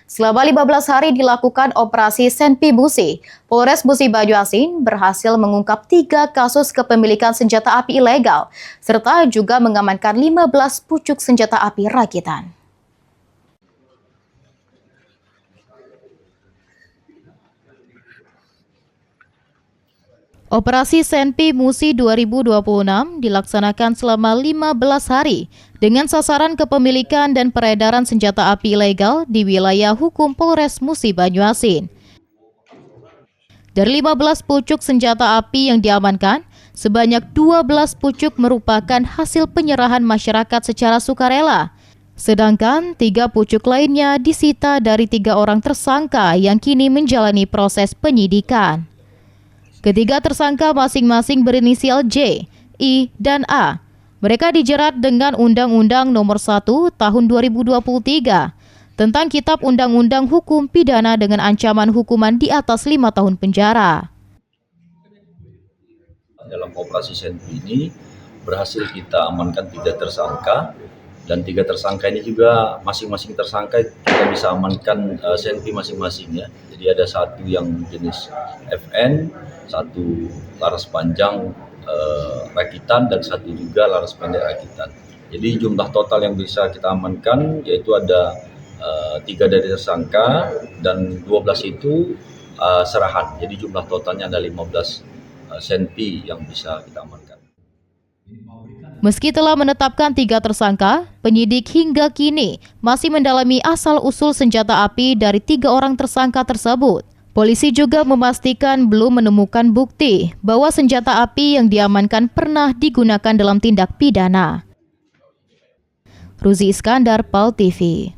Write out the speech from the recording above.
Selama 15 hari dilakukan operasi Senpi Musi, Polres Musi Banyuasin berhasil mengungkap 3 kasus kepemilikan senjata api ilegal, serta juga mengamankan 15 pucuk senjata api rakitan. Operasi Senpi Musi 2026 dilaksanakan selama 15 hari dengan sasaran kepemilikan dan peredaran senjata api ilegal di wilayah hukum Polres Musi Banyuasin. Dari 15 pucuk senjata api yang diamankan, sebanyak 12 pucuk merupakan hasil penyerahan masyarakat secara sukarela. Sedangkan 3 pucuk lainnya disita dari 3 orang tersangka yang kini menjalani proses penyidikan. Ketiga tersangka masing-masing berinisial J, I, dan A. Mereka dijerat dengan Undang-Undang Nomor 1 Tahun 2023 tentang Kitab Undang-Undang Hukum Pidana dengan ancaman hukuman di atas 5 tahun penjara. Dalam operasi Senpi ini berhasil kita amankan 3 tersangka, dan 3 tersangka ini juga masing-masing tersangka kita bisa amankan Senpi masing-masing ya. Jadi ada 1 yang jenis FN, 1 laras panjang rakitan, dan 1 juga laras pendek rakitan. Jadi jumlah total yang bisa kita amankan yaitu ada 3 dari tersangka dan 12 itu serahan. Jadi jumlah totalnya ada 15 Senpi yang bisa kita amankan. Meski telah menetapkan 3 tersangka, penyidik hingga kini masih mendalami asal-usul senjata api dari 3 orang tersangka tersebut. Polisi juga memastikan belum menemukan bukti bahwa senjata api yang diamankan pernah digunakan dalam tindak pidana. Ruzi Iskandar, PAL TV.